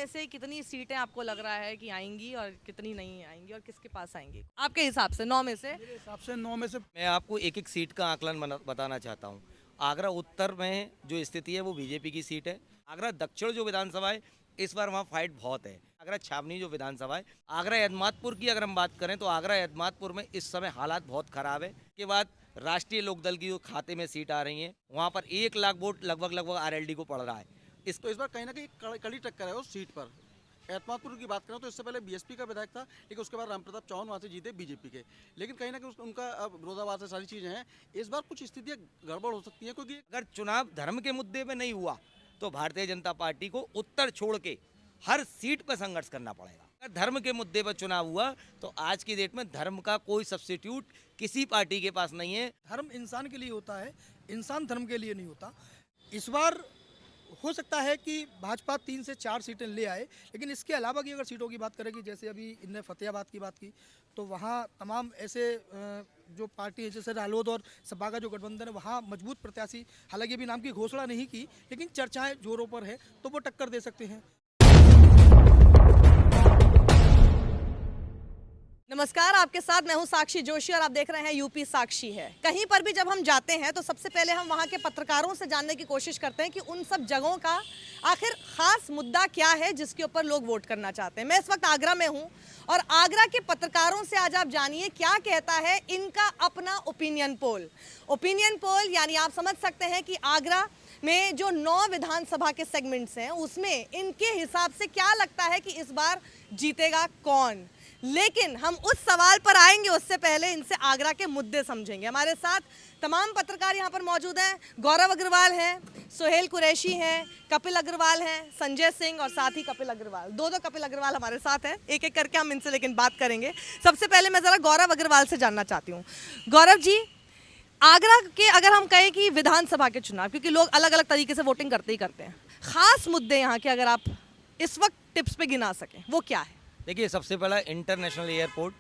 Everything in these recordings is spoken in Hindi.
में से कितनी सीटें आपको लग रहा है कि आएंगी और कितनी नहीं आएंगी और किसके पास आएंगी आपके हिसाब से 9 में से? मेरे हिसाब से 9 में से मैं आपको एक एक सीट का आकलन बताना चाहता हूँ। आगरा उत्तर में जो स्थिति है वो बीजेपी की सीट है। आगरा दक्षिण जो विधानसभा है इस बार वहाँ फाइट बहुत है। आगरा छावनी जो विधानसभा है, आगरा यदमातपुर की अगर हम बात करें तो आगरा यदमातपुर में इस समय हालात बहुत खराब है। के बाद राष्ट्रीय लोकदल की जो खाते में सीट आ रही है वहाँ पर 1 लाख वोट लगभग आरएलडी को पड़ रहा है। तो इस बार कहीं ना कहीं कड़ी टक्कर है उस सीट पर। एतमादपुर की बात करें तो इससे पहले बीएसपी का विधायक था, लेकिन उसके बाद रामप्रताप चौहान वहाँ से जीते बीजेपी के। लेकिन कहीं ना कहीं उनका अब विरोधाभास है, सारी चीज़ें हैं। इस बार कुछ स्थितियाँ गड़बड़ हो सकती हैं, क्योंकि अगर चुनाव धर्म के मुद्दे पे नहीं हुआ तो भारतीय जनता पार्टी को उत्तर छोड़ के हर सीट पर संघर्ष करना पड़ेगा। अगर धर्म के मुद्दे पर चुनाव हुआ तो आज की डेट में धर्म का कोई सब्स्टिट्यूट किसी पार्टी के पास नहीं है। धर्म इंसान के लिए होता है, इंसान धर्म के लिए नहीं होता। इस बार हो सकता है कि भाजपा 3 से 4 सीटें ले आए, लेकिन इसके अलावा की अगर सीटों की बात करें कि जैसे अभी इनने फतेहाबाद की बात की, तो वहाँ तमाम ऐसे जो पार्टी है जैसे रालोद और सपा का जो गठबंधन है वहाँ मजबूत प्रत्याशी, हालांकि अभी नाम की घोषणा नहीं की, लेकिन चर्चाएं जोरों पर है, तो वो टक्कर दे सकते हैं। नमस्कार, आपके साथ मैं हूं साक्षी जोशी और आप देख रहे हैं यूपी साक्षी है। कहीं पर भी जब हम जाते हैं तो सबसे पहले हम वहां के पत्रकारों से जानने की कोशिश करते हैं कि उन सब जगहों का आखिर खास मुद्दा क्या है जिसके ऊपर लोग वोट करना चाहते हैं। मैं इस वक्त आगरा में हूं और आगरा के पत्रकारों से आज आप जानिए क्या कहता है इनका अपना ओपिनियन पोल। यानी आप समझ सकते हैं कि आगरा में जो 9 विधानसभा के सेगमेंट्स हैं उसमें इनके हिसाब से क्या लगता है कि इस बार जीतेगा कौन। लेकिन हम उस सवाल पर आएंगे उससे पहले इनसे आगरा के मुद्दे समझेंगे। हमारे साथ तमाम पत्रकार यहाँ पर मौजूद हैं। गौरव अग्रवाल हैं, सुहेल कुरैशी हैं, कपिल अग्रवाल हैं, संजय सिंह और साथ ही कपिल अग्रवाल। दो कपिल अग्रवाल हमारे साथ हैं। एक एक करके हम इनसे लेकिन बात करेंगे। सबसे पहले मैं ज़रा गौरव अग्रवाल से जानना चाहती हूँ। गौरव जी, आगरा के अगर हम कहें कि विधानसभा के चुनाव, क्योंकि लोग अलग अलग तरीके से वोटिंग करते ही करते हैं, खास मुद्दे यहाँ के अगर आप इस वक्त टिप्स पे गिना सकें वो क्या है? देखिए, सबसे पहला इंटरनेशनल एयरपोर्ट,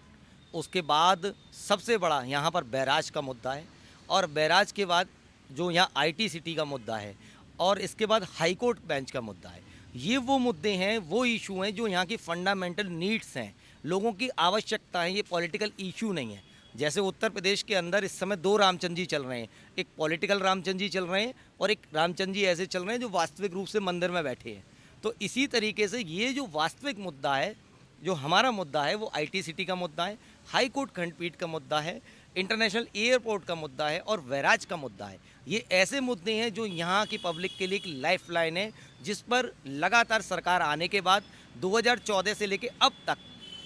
उसके बाद सबसे बड़ा यहाँ पर बैराज का मुद्दा है, और बैराज के बाद जो यहाँ आईटी सिटी का मुद्दा है, और इसके बाद हाई कोर्ट बेंच का मुद्दा है। ये वो मुद्दे हैं, वो इशू हैं जो यहाँ की फंडामेंटल नीड्स हैं, लोगों की आवश्यकता है। ये पॉलिटिकल इशू नहीं है। जैसे उत्तर प्रदेश के अंदर इस समय 2 रामचंद्र जी चल रहे हैं, एक पॉलिटिकल रामचंद्र जी चल रहे हैं और एक रामचंद्र जी ऐसे चल रहे हैं जो वास्तविक रूप से मंदिर में बैठे हैं। तो इसी तरीके से ये जो वास्तविक मुद्दा है, जो हमारा मुद्दा है, वो आईटी सिटी का मुद्दा है, हाई कोर्ट खंडपीठ का मुद्दा है, इंटरनेशनल एयरपोर्ट का मुद्दा है और बैराज का मुद्दा है। ये ऐसे मुद्दे हैं जो यहाँ की पब्लिक के लिए एक लाइफ लाइन है, जिस पर लगातार सरकार आने के बाद 2014 से लेके अब तक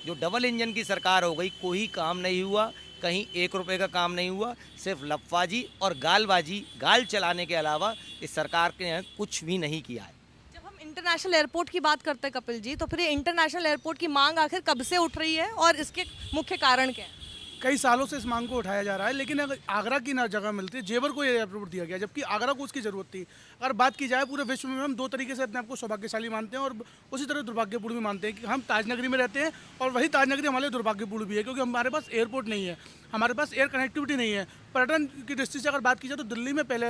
जो डबल इंजन की सरकार हो गई, कोई काम नहीं हुआ, कहीं 1 रुपये का काम नहीं हुआ। सिर्फ लफाजी और गालबाजी, गाल चलाने के अलावा इस सरकार ने कुछ भी नहीं किया है। इंटरनेशनल एयरपोर्ट की बात करते हैं कपिल जी, तो फिर ये इंटरनेशनल एयरपोर्ट की मांग आखिर कब से उठ रही है और इसके मुख्य कारण क्या है? कई सालों से इस मांग को उठाया जा रहा है, लेकिन अगर आगरा की ना जगह मिलती, जेवर को एयरपोर्ट दिया गया, जबकि आगरा को उसकी ज़रूरत थी। अगर बात की जाए पूरे विश्व में हम 2 तरीके से अपने आप को सौभाग्यशाली मानते हैं और उसी तरह दुर्भाग्यपूर्ण भी मानते हैं कि हम ताजनगरी में रहते हैं, और वही ताजनगरी हमारे लिए दुर्भाग्यपूर्ण भी है, क्योंकि हमारे पास एयरपोर्ट नहीं है, हमारे पास एयर कनेक्टिविटी नहीं है। पर्यटन की दृष्टि से अगर बात की जाए तो दिल्ली में पहले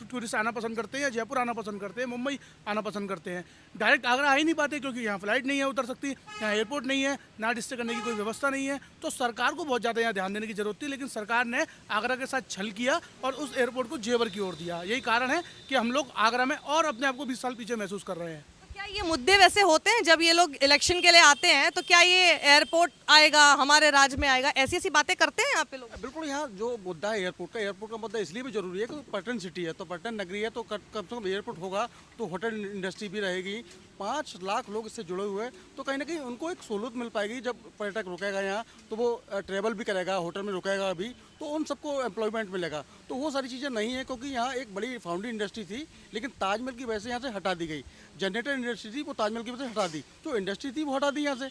टूरिस्ट आना पसंद करते हैं, या जयपुर आना पसंद करते हैं, मुंबई आना पसंद करते हैं। डायरेक्ट आगरा आ ही नहीं पाते, क्योंकि यहाँ फ्लाइट नहीं है उतर सकती, यहाँ एयरपोर्ट नहीं है, ना स्टे करने की कोई व्यवस्था नहीं है। तो सरकार को बहुत ज़्यादा यहाँ ध्यान देने की जरूरत थी, लेकिन सरकार ने आगरा के साथ छल किया और उस एयरपोर्ट को जेवर की ओर दिया। यही कारण है कि हम लोग आगरा में और अपने आप को 20 साल पीछे महसूस कर रहे हैं। क्या ये मुद्दे वैसे होते हैं जब ये लोग इलेक्शन के लिए आते हैं, तो क्या ये एयरपोर्ट आएगा, हमारे राज्य में आएगा, ऐसी ऐसी बातें करते हैं यहाँ पे लोग? बिल्कुल, यहाँ जो मुद्दा है एयरपोर्ट का मुद्दा इसलिए भी जरूरी है कि पर्यटन सिटी है, तो पर्यटन नगरी है, तो कम से कम एयरपोर्ट होगा तो होटल इंडस्ट्री भी रहेगी। 5 लाख लोग इससे जुड़े हुए हैं, तो कहीं ना कहीं उनको एक सहूलत मिल पाएगी। जब पर्यटक रुकेगा यहाँ तो वो ट्रैवल भी करेगा, होटल में रुकेगा भी, तो उन सबको एम्प्लॉयमेंट मिलेगा। तो वो सारी चीज़ें नहीं है, क्योंकि यहाँ एक बड़ी फाउंडिंग इंडस्ट्री थी, लेकिन ताजमहल की वजह से यहाँ से हटा दी गई। जनरेटर इंडस्ट्री थी, वो ताजमहल की वजह से हटा दी, जो इंडस्ट्री थी वो हटा दी यहाँ से।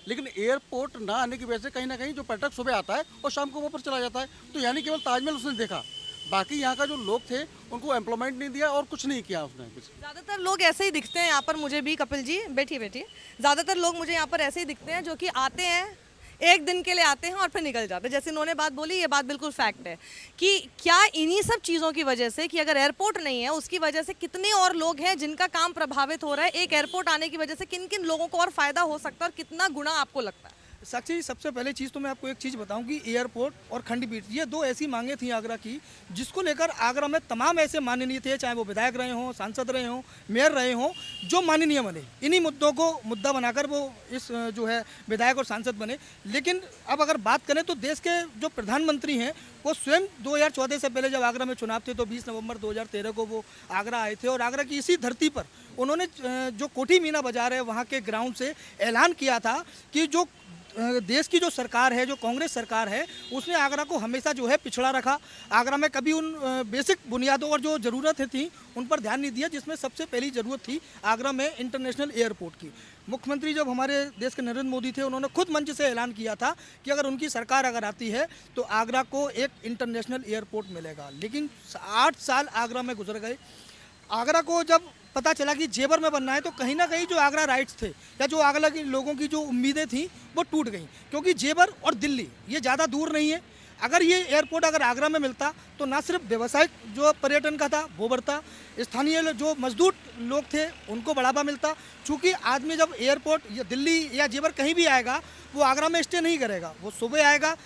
लेकिन एयरपोर्ट ना आने की वजह से कहीं ना कहीं जो पर्यटक सुबह आता है और शाम को वापस चला जाता है, तो यानी केवल ताजमहल उसने देखा, बाकी यहाँ का जो लोग थे उनको एम्प्लॉयमेंट नहीं दिया और कुछ नहीं किया उसने। ज़्यादातर लोग ऐसे ही दिखते हैं यहाँ पर, मुझे भी कपिल जी बैठिए, ज़्यादातर लोग मुझे यहाँ पर ऐसे ही दिखते हैं जो कि आते हैं एक दिन के लिए आते हैं और फिर निकल जाते हैं। जैसे इन्होंने बात बोली, ये बात बिल्कुल फैक्ट है कि क्या इन्हीं सब चीज़ों की वजह से, कि अगर एयरपोर्ट नहीं है उसकी वजह से कितने और लोग हैं जिनका काम प्रभावित हो रहा है, एक एयरपोर्ट आने की वजह से किन किन लोगों को और फायदा हो सकता है और कितना गुना आपको लगता है? साक्षी जी, सबसे पहले चीज़ तो मैं आपको एक चीज़ बताऊं कि एयरपोर्ट और खंडपीठ, ये दो ऐसी मांगे थी आगरा की, जिसको लेकर आगरा में तमाम ऐसे माननीय थे, चाहे वो विधायक रहे हों, सांसद रहे हों, मेयर रहे हों, जो माननीय बने। इन्हीं मुद्दों को मुद्दा बनाकर वो इस जो है विधायक और सांसद बने। लेकिन अब अगर बात करें तो देश के जो प्रधानमंत्री हैं वो स्वयं 2014 से पहले जब आगरा में चुनाव थे तो 20 नवंबर 2013 को वो आगरा आए थे और आगरा की इसी धरती पर उन्होंने जो कोठी मीना बाजार है वहाँ के ग्राउंड से ऐलान किया था कि जो देश की जो सरकार है, जो कांग्रेस सरकार है, उसने आगरा को हमेशा जो है पिछड़ा रखा। आगरा में कभी उन बेसिक बुनियादों और जो ज़रूरतें थी उन पर ध्यान नहीं दिया, जिसमें सबसे पहली ज़रूरत थी आगरा में इंटरनेशनल एयरपोर्ट की। मुख्यमंत्री जब हमारे देश के नरेंद्र मोदी थे, उन्होंने खुद मंच से ऐलान किया था कि अगर उनकी सरकार अगर आती है तो आगरा को एक इंटरनेशनल एयरपोर्ट मिलेगा। लेकिन 8 साल आगरा में गुजर गए। आगरा को जब पता चला कि जेवर में बनना है तो कहीं ना कहीं जो आगरा राइट्स थे या जो आगरा के लोगों की जो उम्मीदें थी वो टूट गई, क्योंकि जेवर और दिल्ली ये ज़्यादा दूर नहीं है। अगर ये एयरपोर्ट अगर आगरा में मिलता तो ना सिर्फ व्यावसायिक जो पर्यटन का था वो बढ़ता, स्थानीय जो मजदूर लोग थे उनको बढ़ावा मिलता। चूँकि आदमी जब एयरपोर्ट या दिल्ली या जेवर कहीं भी आएगा वो आगरा में स्टे नहीं करेगा, वो सुबह आएगा,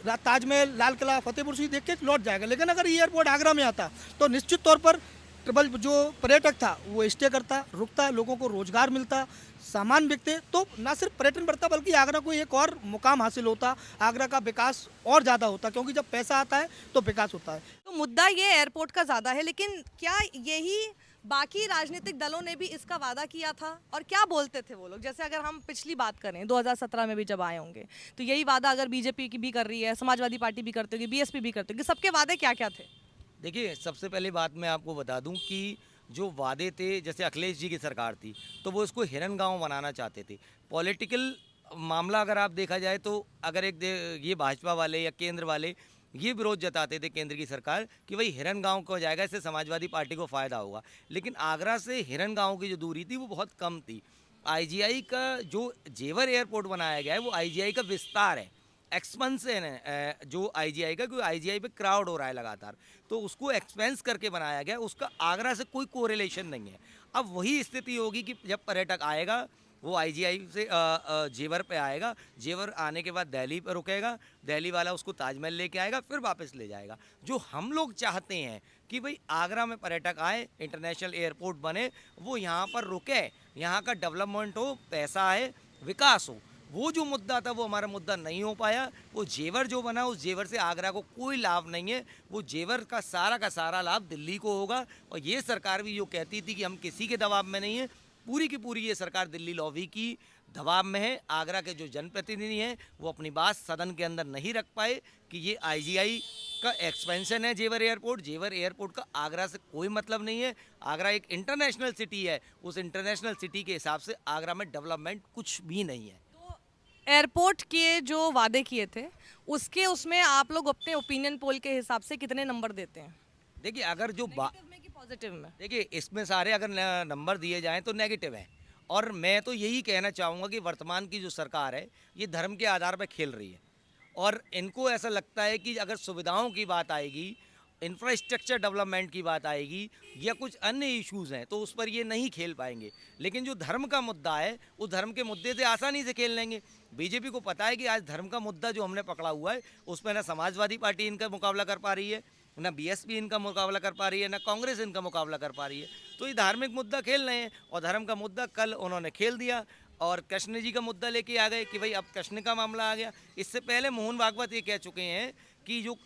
ताजमहल, लाल किला, फतेहपुर सीकरी देख के लौट जाएगा। लेकिन अगर एयरपोर्ट आगरा में आता तो निश्चित तौर पर ट्रबल जो पर्यटक था वो स्टे करता, रुकता, लोगों को रोजगार मिलता, सामान बिकते, तो ना सिर्फ पर्यटन बढ़ता बल्कि आगरा को एक और मुकाम हासिल होता, आगरा का विकास और ज़्यादा होता, क्योंकि जब पैसा आता है तो विकास होता है। तो मुद्दा ये एयरपोर्ट का ज़्यादा है, लेकिन क्या यही बाकी राजनीतिक दलों ने भी इसका वादा किया था? और क्या बोलते थे वो लोग? जैसे अगर हम पिछली बात करें 2017 में भी जब आए होंगे तो यही वादा अगर बीजेपी की भी कर रही है, समाजवादी पार्टी भी करती होगी, बीएसपी भी करती होगी, सबके वादे क्या क्या थे? देखिए, सबसे पहले बात मैं आपको बता दूं कि जो वादे थे, जैसे अखिलेश जी की सरकार थी तो वो इसको हिरन गांव बनाना चाहते थे। पॉलिटिकल मामला अगर आप देखा जाए तो अगर ये भाजपा वाले या केंद्र वाले ये विरोध जताते थे केंद्र की सरकार कि भाई हिरन गांव को जाएगा, इससे समाजवादी पार्टी को फ़ायदा होगा। लेकिन आगरा से हिरन गांव की जो दूरी थी वो बहुत कम थी। आईजीआई का जो जेवर एयरपोर्ट बनाया गया है वो आईजीआई का विस्तार है, एक्सपेंशन है जो आईजीआई का, क्योंकि आईजीआई पे क्राउड हो रहा है लगातार, तो उसको एक्सपेंस करके बनाया गया, उसका आगरा से कोई कोरिलेशन नहीं है। अब वही स्थिति होगी कि जब पर्यटक आएगा वो आईजीआई से जेवर पे आएगा, जेवर आने के बाद दिल्ली पर रुकेगा, दिल्ली वाला उसको ताजमहल लेके आएगा, फिर वापस ले जाएगा। जो हम लोग चाहते हैं कि भाई आगरा में पर्यटक आए, इंटरनेशनल एयरपोर्ट बने, वो यहाँ पर रुके, यहाँ का डेवलपमेंट हो, पैसा आए, विकास हो, वो जो मुद्दा था वो हमारा मुद्दा नहीं हो पाया। वो जेवर जो बना उस जेवर से आगरा को कोई लाभ नहीं है, वो जेवर का सारा लाभ दिल्ली को होगा। और ये सरकार भी जो कहती थी कि हम किसी के दबाव में नहीं है, पूरी की पूरी ये सरकार दिल्ली लॉबी की दबाव में है। आगरा के जो जनप्रतिनिधि हैं वो अपनी बात सदन के अंदर नहीं रख पाए कि ये आईजीआई का एक्सपेंशन है जेवर एयरपोर्ट का आगरा से कोई मतलब नहीं है। आगरा एक इंटरनेशनल सिटी है, उस इंटरनेशनल सिटी के हिसाब से आगरा में डेवलपमेंट कुछ भी नहीं है। एयरपोर्ट के जो वादे किए थे उसमें आप लोग अपने ओपिनियन पोल के हिसाब से कितने नंबर देते हैं? देखिए, अगर जो नेगेटिव में कि पॉजिटिव में? देखिए, इसमें सारे अगर नंबर दिए जाएं तो नेगेटिव है। और मैं तो यही कहना चाहूँगा कि वर्तमान की जो सरकार है ये धर्म के आधार पर खेल रही है, और इनको ऐसा लगता है कि अगर सुविधाओं की बात आएगी, इंफ्रास्ट्रक्चर डेवलपमेंट की बात आएगी या कुछ अन्य इश्यूज़ हैं तो उस पर ये नहीं खेल पाएंगे। लेकिन जो धर्म का मुद्दा है उस धर्म के मुद्दे से आसानी से खेल लेंगे। बीजेपी को पता है कि आज धर्म का मुद्दा जो हमने पकड़ा हुआ है उस पर ना समाजवादी पार्टी इनका मुकाबला कर पा रही है, ना बीएसपी इनका मुकाबला कर पा रही है, ना कांग्रेस इनका मुकाबला कर पा रही है। तो ये धार्मिक मुद्दा खेल रहे हैं और धर्म का मुद्दा कल उन्होंने खेल दिया और कृष्ण जी का मुद्दा लेके आ गए कि भाई अब कृष्ण का मामला आ गया। इससे पहले मोहन भागवत ये कह चुके हैं कि जो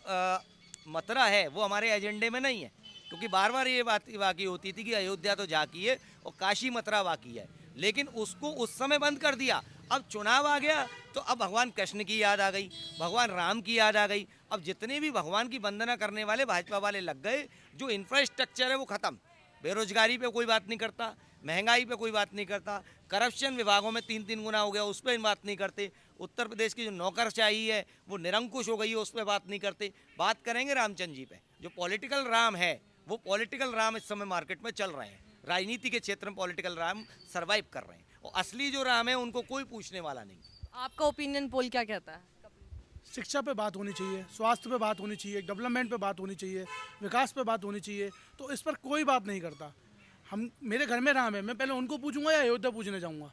मथुरा है वो हमारे एजेंडे में नहीं है, क्योंकि बार बार ये बात बाकी होती थी कि अयोध्या तो जाकी है और काशी मथुरा बाकी है, लेकिन उसको उस समय बंद कर दिया। अब चुनाव आ गया तो अब भगवान कृष्ण की याद आ गई, भगवान राम की याद आ गई। अब जितने भी भगवान की वंदना करने वाले भाजपा वाले लग गए, जो इंफ्रास्ट्रक्चर है वो ख़त्म। बेरोजगारी पे कोई बात नहीं करता, महंगाई पे कोई बात नहीं करता, करप्शन विभागों में 3-3 गुना हो गया उस पर बात नहीं करते, उत्तर प्रदेश की जो नौकरशाही है वो निरंकुश हो गई है उस पर बात नहीं करते। बात करेंगे रामचंद्र जी पे, जो पॉलिटिकल राम है वो पॉलिटिकल राम इस समय मार्केट में चल रहे हैं, राजनीति के क्षेत्र में पॉलिटिकल राम सर्वाइव कर रहे हैं, और असली जो राम है उनको कोई पूछने वाला नहीं। आपका ओपिनियन पोल क्या कहता है? शिक्षा पे बात होनी चाहिए, स्वास्थ्य पे बात होनी चाहिए, डेवलपमेंट पे बात होनी चाहिए, विकास पे बात होनी चाहिए। तो इस पर कोई बात नहीं करता। हम मेरे घर में राम है, मैं पहले उनको पूछूंगा या अयोध्या पूजने जाऊंगा?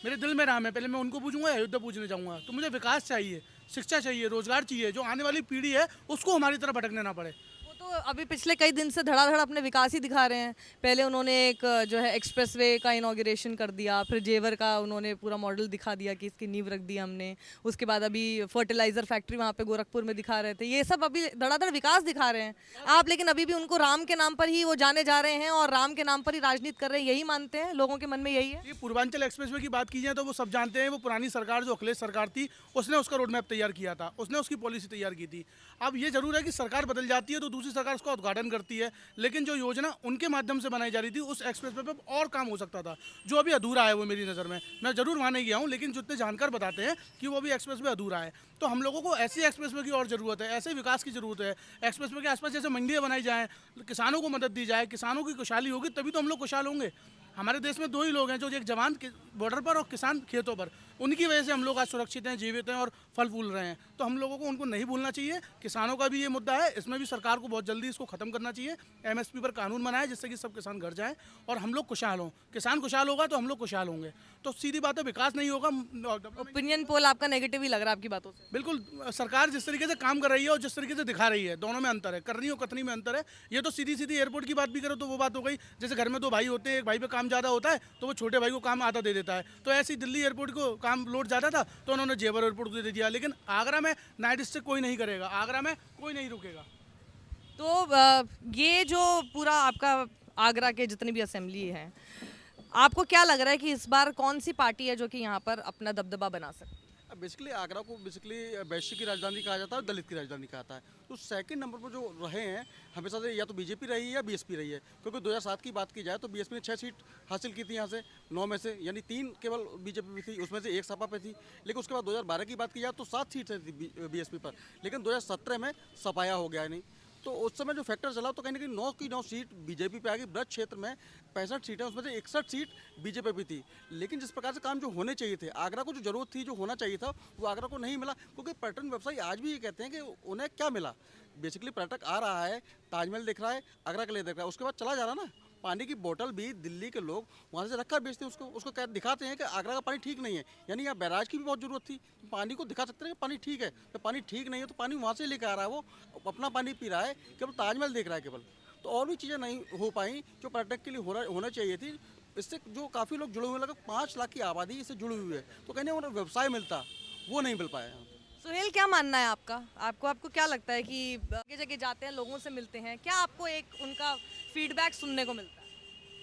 मेरे दिल में राम है, पहले मैं उनको पूछूंगा या अयोध्या पूजने जाऊंगा? तो मुझे विकास चाहिए, शिक्षा चाहिए, रोजगार चाहिए, जो आने वाली पीढ़ी है उसको हमारी तरफ भटकने ना पड़े। वो तो अभी पिछले कई दिन से धड़ाधड़ अपने विकास ही दिखा रहे हैं। पहले उन्होंने एक जो है एक्सप्रेसवे का इनॉग्रेशन कर दिया, फिर जेवर का उन्होंने पूरा मॉडल दिखा दिया कि इसकी नींव रख दी हमने। उसके बाद अभी फर्टिलाइजर फैक्ट्री वहाँ पे गोरखपुर में दिखा रहे थे। ये सब अभी धड़ाधड़ विकास दिखा रहे हैं आप, लेकिन अभी भी उनको राम के नाम पर ही वो जाने जा रहे हैं और राम के नाम पर ही राजनीति कर रहे हैं। यही मानते हैं, लोगों के मन में यही है। ये पूर्वांचल एक्सप्रेसवे की बात की जाए तो वो सब जानते हैं, वो पुरानी सरकार जो अखिलेश सरकार थी उसने उसका रोड मैप तैयार किया था, उसने उसकी पॉलिसी तैयार की थी। अब ये जरूर है कि सरकार बदल जाती है तो दूसरी सरकार उसका उद्घाटन करती है, लेकिन जो योजना उनके माध्यम से बनाई जा रही थी उस एक्सप्रेसवे पे और काम हो सकता था, जो अभी अधूरा है वो मेरी नज़र में। मैं जरूर वहाँ नहीं गया हूँ, लेकिन जितने जानकार बताते हैं कि वो अभी एक्सप्रेसवे अधूरा है। तो हम लोगों को ऐसी एक्सप्रेसवे की और ज़रूरत है, ऐसे विकास की ज़रूरत है। एक्सप्रेसवे के आसपास जैसे मंडियाँ बनाई जाएँ, किसानों को मदद दी जाए, किसानों की खुशहाली होगी तभी तो हम लोग खुशहाल होंगे। हमारे देश में दो ही लोग हैं, जो एक जवान बॉर्डर पर और किसान खेतों पर। उनकी वजह से हम लोग आज सुरक्षित हैं, जीवित हैं और फल फूल रहे हैं। तो हम लोगों को उनको नहीं भूलना चाहिए। किसानों का भी ये मुद्दा है, इसमें भी सरकार को बहुत जल्दी इसको खत्म करना चाहिए। एमएसपी पर कानून बनाए जिससे कि सब किसान घर जाएं और हम लोग खुशहाल हों। किसान खुशहाल होगा तो हम लोग खुशहाल होंगे। तो सीधी बात है, विकास नहीं होगा। ओपिनियन पोल आपका नेगेटिव ही लग रहा है आपकी बातों से। बिल्कुल, सरकार जिस तरीके से काम कर रही है और जिस तरीके से दिखा रही है, दोनों में अंतर है, करनी और कथनी में अंतर है। ये तो सीधी सीधी एयरपोर्ट की बात भी करो तो वो बात हो गई, जैसे घर में दो भाई होते हैं, एक भाई पे काम ज़्यादा होता है तो वो छोटे भाई को काम आधा दे देता है। तो ऐसे ही दिल्ली एयरपोर्ट को काम लोड ज़्यादा था तो उन्होंने जेवर एयरपोर्ट को दे दिया। लेकिन आगरा में नाइट स्टे कोई नहीं करेगा, आगरा में कोई नहीं रुकेगा। तो ये जो पूरा आपका आगरा के जितनी भी असेंबली है, आपको क्या लग रहा है कि इस बार कौन सी पार्टी है जो कि यहाँ पर अपना दबदबा बना सकती है? बेसिकली आगरा को बेसिकली वैश्य की राजधानी कहा जाता है और दलित की राजधानी कहा जाता है। तो सेकंड नंबर पर जो रहे हैं हमेशा से, या तो बीजेपी रही है या बीएसपी रही है। क्योंकि 2007 की बात की जाए तो बीएसपी ने 6 सीट हासिल की थी यहाँ से 9 में से, यानी 3 केवल बीजेपी में थी, उसमें से 1 सपा पे थी। लेकिन उसके बाद 2012 की बात की जाए तो 7 सीट थी बीएसपी पर, लेकिन 2017 में सपाया हो गया नहीं। तो उस समय जो फैक्टर चला तो कहीं ना कहीं 9 की 9 सीट बीजेपी पे आ गई। ब्रज क्षेत्र में 65 सीटें, उसमें से 61 सीट बीजेपी पे थी। लेकिन जिस प्रकार से काम जो होने चाहिए थे, आगरा को जो जरूरत थी, जो होना चाहिए था, वो आगरा को नहीं मिला। क्योंकि पर्यटन व्यवसायी आज भी ये कहते हैं कि उन्हें क्या मिला। बेसिकली पर्यटक आ रहा है, ताजमहल देख रहा है, आगरा के लिए देख रहा है, उसके बाद चला जा रहा है ना। पानी की बोतल भी दिल्ली के लोग वहाँ से रखकर बेचते हैं, उसको दिखाते हैं कि आगरा का पानी ठीक नहीं है। यानी यहाँ बैराज की भी बहुत ज़रूरत थी, पानी को दिखा सकते हैं कि पानी ठीक है। तो पानी ठीक नहीं है तो पानी वहाँ से लेकर आ रहा है, वो अपना पानी पी रहा है, केवल ताजमहल देख रहा है केवल। तो और भी चीज़ें नहीं हो पाई जो पर्यटक के लिए होना चाहिए थी। इससे जो काफ़ी लोग जुड़े हुए, लगभग 5 लाख की आबादी इससे जुड़ी हुई है। तो कहीं उन्हें व्यवसाय मिलता, वो नहीं मिल पाया। सुहेल, क्या मानना है आपका? आपको क्या लगता है कि जगह जगह जाते हैं, लोगों से मिलते हैं, क्या आपको एक उनका फीडबैक सुनने को मिलता है?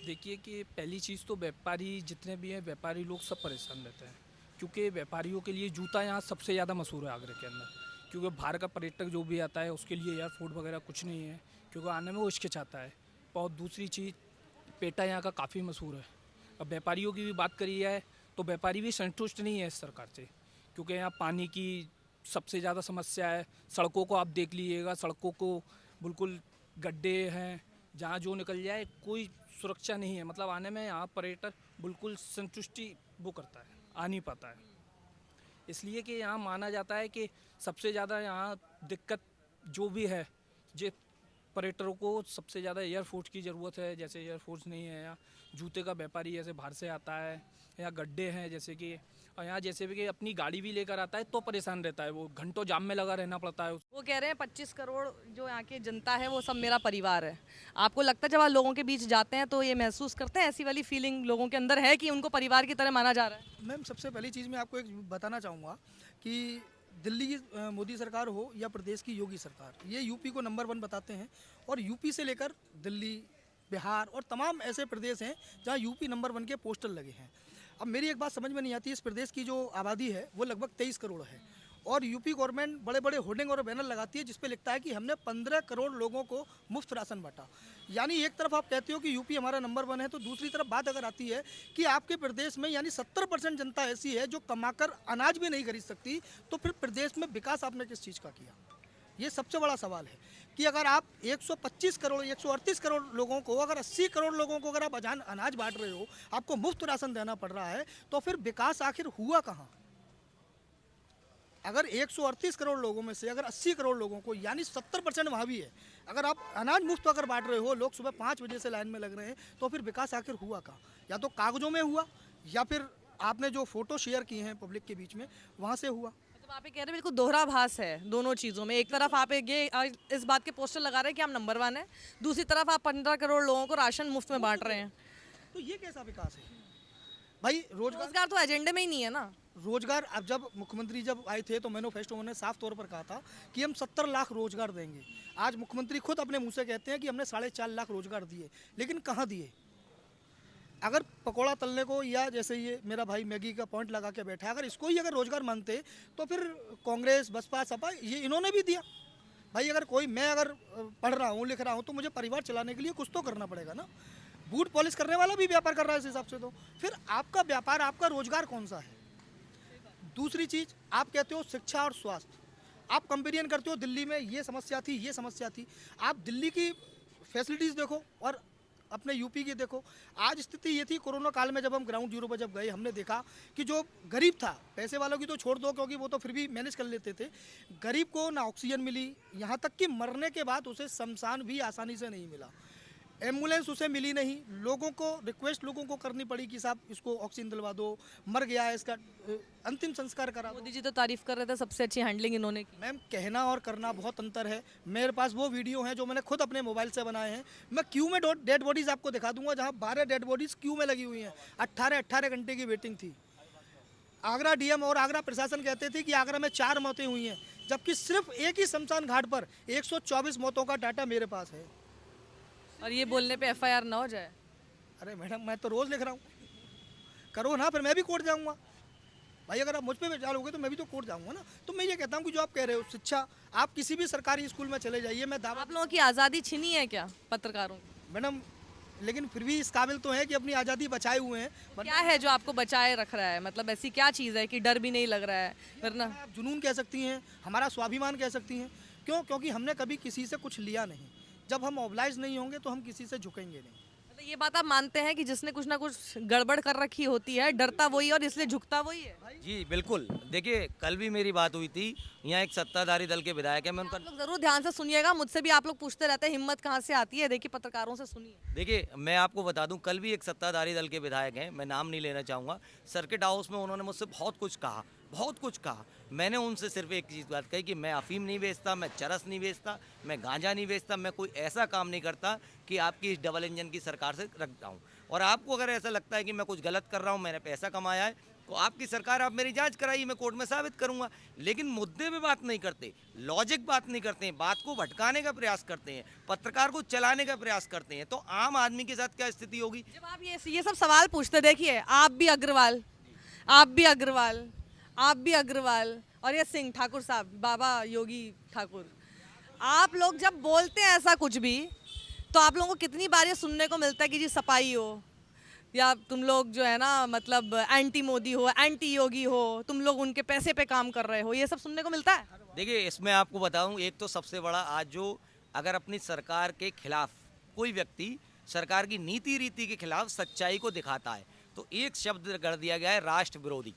देखिए कि पहली चीज़ तो व्यापारी जितने भी हैं, व्यापारी लोग सब परेशान रहते हैं। क्योंकि व्यापारियों के लिए जूता यहाँ सबसे ज़्यादा मशहूर है आगरा के अंदर। क्योंकि बाहर का पर्यटक जो भी आता है उसके लिए एयरपोर्ट वगैरह कुछ नहीं है, क्योंकि आने में वो हिचकिचाता है। और दूसरी चीज़, पेटा यहाँ का काफ़ी मशहूर है। अब व्यापारियों की भी बात करी है तो व्यापारी भी संतुष्ट नहीं है इस सरकार से, क्योंकि यहाँ पानी की सबसे ज़्यादा समस्या है। सड़कों को आप देख लीजिएगा, सड़कों को बिल्कुल गड्ढे हैं, जहाँ जो निकल जाए कोई सुरक्षा नहीं है। मतलब आने में यहाँ पर्यटक बिल्कुल संतुष्टि वो करता है, आ नहीं पाता है। इसलिए कि यहाँ माना जाता है कि सबसे ज़्यादा यहाँ दिक्कत जो भी है, जो पर्यटकों को सबसे ज़्यादा एयरफोर्स की ज़रूरत है। जैसे एयरफोर्स नहीं है यहाँ, जूते का व्यापारी जैसे बाहर से आता है, यहाँ गड्ढे हैं जैसे कि, और यहाँ जैसे भी कि अपनी गाड़ी भी लेकर आता है तो परेशान रहता है, वो घंटों जाम में लगा रहना पड़ता है। वो कह रहे हैं 25 करोड़ जो यहाँ की जनता है वो सब मेरा परिवार है। आपको लगता है जब आप लोगों के बीच जाते हैं तो ये महसूस करते हैं, ऐसी वाली फीलिंग लोगों के अंदर है कि उनको परिवार की तरह माना जा रहा है? मैम, सबसे पहली चीज़ मैं आपको एक बताना चाहूँगा कि दिल्ली की मोदी सरकार हो या प्रदेश की योगी सरकार, ये यूपी को नंबर 1 बताते हैं। और यूपी से लेकर दिल्ली, बिहार और तमाम ऐसे प्रदेश हैं जहाँ यूपी नंबर 1 के पोस्टर लगे हैं। अब मेरी एक बात समझ में नहीं आती, इस प्रदेश की जो आबादी है वो लगभग 23 करोड़ है और यूपी गवर्नमेंट बड़े बड़े होर्डिंग और बैनर लगाती है जिस पे लिखता है कि हमने 15 करोड़ लोगों को मुफ्त राशन बांटा। यानी एक तरफ आप कहते हो कि यूपी हमारा नंबर 1 है, तो दूसरी तरफ बात अगर आती है कि आपके प्रदेश में यानी 70% जनता ऐसी है जो कमाकर अनाज भी नहीं खरीद सकती, तो फिर प्रदेश में विकास आपने किस चीज़ का किया? ये सबसे बड़ा सवाल है कि अगर आप 125 करोड़ 138 करोड़ लोगों को, अगर 80 करोड़ लोगों को अगर आप अनाज बांट रहे हो, आपको मुफ्त राशन देना पड़ रहा है, तो फिर विकास आखिर हुआ कहाँ? अगर 138 करोड़ लोगों में से अगर 80 करोड़ लोगों को, यानी 70% वहाँ भी है, अगर आप अनाज मुफ्त अगर बांट रहे हो, लोग सुबह 5 बजे से लाइन में लग रहे हैं, तो फिर विकास आखिर हुआ कहाँ? या तो कागजों में हुआ, या फिर आपने जो फोटो शेयर किए हैं पब्लिक के बीच में, वहाँ से हुआ। मतलब आप ये कह रहे हैं बिल्कुल दोहराभास है दोनों चीज़ों में। एक तरफ आप इस बात के पोस्टर लगा रहे हैं कि हम नंबर 1 है, दूसरी तरफ आप 15 करोड़ लोगों को राशन मुफ्त में बांट रहे हैं। तो ये कैसा विकास है भाई? रोजगार तो एजेंडे में ही नहीं है ना। रोजगार, अब जब मुख्यमंत्री जब आए थे तो मैनिफेस्टो उन्होंने साफ तौर पर कहा था कि हम 70 लाख रोजगार देंगे। आज मुख्यमंत्री खुद अपने मुंह से कहते हैं कि हमने 4.5 लाख रोजगार दिए, लेकिन कहाँ दिए? अगर पकौड़ा तलने को, या जैसे ये मेरा भाई मैगी का पॉइंट लगा के बैठा है, अगर इसको ही अगर रोजगार मानते तो फिर कांग्रेस, बसपा, सपा, ये इन्होंने भी दिया। भाई अगर कोई, मैं अगर पढ़ रहा हूँ, लिख रहा हूँ, तो मुझे परिवार चलाने के लिए कुछ तो करना पड़ेगा ना। बूट पॉलिश करने वाला भी व्यापार कर रहा है इस हिसाब से, तो फिर आपका व्यापार, आपका रोजगार कौन सा है? दूसरी चीज़, आप कहते हो शिक्षा और स्वास्थ्य, आप कंपेरियन करते हो दिल्ली में ये समस्या थी, ये समस्या थी। आप दिल्ली की फैसिलिटीज़ देखो और अपने यूपी की देखो। आज स्थिति ये थी, कोरोना काल में जब हम ग्राउंड जीरो पर जब गए, हमने देखा कि जो गरीब था, पैसे वालों की तो छोड़ दो क्योंकि वो तो फिर भी मैनेज कर लेते थे, गरीब को ना ऑक्सीजन मिली, यहाँ तक कि मरने के बाद उसे शमशान भी आसानी से नहीं मिला, एम्बुलेंस उसे मिली नहीं। लोगों को रिक्वेस्ट लोगों को करनी पड़ी कि साहब इसको ऑक्सीजन दिलवा दो, मर गया है, इसका अंतिम संस्कार करा दो। मोदी जी तो तारीफ कर रहे थे, सबसे अच्छी हैंडलिंग इन्होंने की। मैम, कहना और करना बहुत अंतर है। मेरे पास वो वीडियो हैं जो मैंने खुद अपने मोबाइल से बनाए हैं। मैं क्यू में डेड बॉडीज़ आपको दिखा दूंगा, जहाँ 12 डेड बॉडीज़ क्यू में लगी हुई हैं। 18 घंटे की वेटिंग थी। आगरा डीएम और आगरा प्रशासन कहते थे कि आगरा में 4 मौतें हुई हैं, जबकि सिर्फ एक ही शमशान घाट पर 124 मौतों का डाटा मेरे पास है। और ये बोलने पे एफआईआर ना हो जाए? अरे मैडम, मैं तो रोज़ लिख रहा हूँ, करो ना, फिर मैं भी कोर्ट जाऊँगा। भाई अगर आप मुझ पर डालोगे तो मैं भी तो कोर्ट जाऊँगा ना। तो मैं ये कहता हूँ कि जो आप कह रहे हो शिक्षा, आप किसी भी सरकारी स्कूल में चले जाइए, मैं दावा, आप लोगों की आज़ादी छीनी है क्या पत्रकारों की? मैडम, लेकिन फिर भी इस काबिल तो है कि अपनी आज़ादी बचाए हुए हैं। क्या है जो आपको बचाए रख रहा है? मतलब ऐसी क्या चीज़ है कि डर भी नहीं लग रहा है? वरना आप जुनून कह सकती हैं, हमारा स्वाभिमान कह सकती हैं। क्यों? क्योंकि हमने कभी किसी से कुछ लिया नहीं। जब हम ऑब्लाइज नहीं होंगे तो हम किसी से झुकेंगे नहीं। मतलब ये बात आप मानते हैं कि जिसने कुछ ना कुछ गड़बड़ कर रखी होती है, डरता वही और इसलिए झुकता वही है? जी बिल्कुल। देखिए, कल भी मेरी बात हुई थी, यहाँ एक सत्ताधारी दल के विधायक है, मैं उनका, आप लोग जरूर ध्यान से सुनिएगा, मुझसे भी आप लोग पूछते रहते हैं हिम्मत कहाँ से आती है। देखिए पत्रकारों से सुनिए। देखिए मैं आपको बता दूं, कल भी एक सत्ताधारी दल के विधायक हैं, मैं नाम नहीं लेना चाहूँगा, सर्किट हाउस में उन्होंने मुझसे बहुत कुछ कहा, बहुत कुछ कहा। मैंने उनसे सिर्फ एक चीज़ बात कही कि मैं अफीम नहीं बेचता, मैं चरस नहीं बेचता, मैं गांजा नहीं बेचता, मैं कोई ऐसा काम नहीं करता कि आपकी इस डबल इंजन की सरकार से रखता हूँ। और आपको अगर ऐसा लगता है कि मैं कुछ गलत कर रहा हूँ, मैंने पैसा कमाया है, तो आपकी सरकार, आप मेरी जांच कराइए, मैं कोर्ट में साबित करूंगा। लेकिन मुद्दे पे बात नहीं करते, लॉजिक बात नहीं करते हैं, बात को भटकाने का प्रयास करते हैं, पत्रकार को चलाने का प्रयास करते हैं, तो आम आदमी के साथ क्या स्थिति होगी? जब आप ये सब सवाल पूछते, देखिए आप भी अग्रवाल, आप भी अग्रवाल, आप भी अग्रवाल, और ये सिंह ठाकुर साहब, बाबा योगी ठाकुर, आप लोग जब बोलते हैं ऐसा कुछ भी, तो आप लोगों को कितनी बार ये सुनने को मिलता है कि जी सपाई हो, या तुम लोग जो है ना मतलब एंटी मोदी हो, एंटी योगी हो, तुम लोग उनके पैसे पे काम कर रहे हो, ये सब सुनने को मिलता है। देखिए, इसमें आपको बताऊं, एक तो सबसे बड़ा आज जो अगर अपनी सरकार के खिलाफ कोई व्यक्ति सरकार की नीति रीति के खिलाफ सच्चाई को दिखाता है, तो एक शब्द गढ़ दिया गया है, राष्ट्र विरोधी।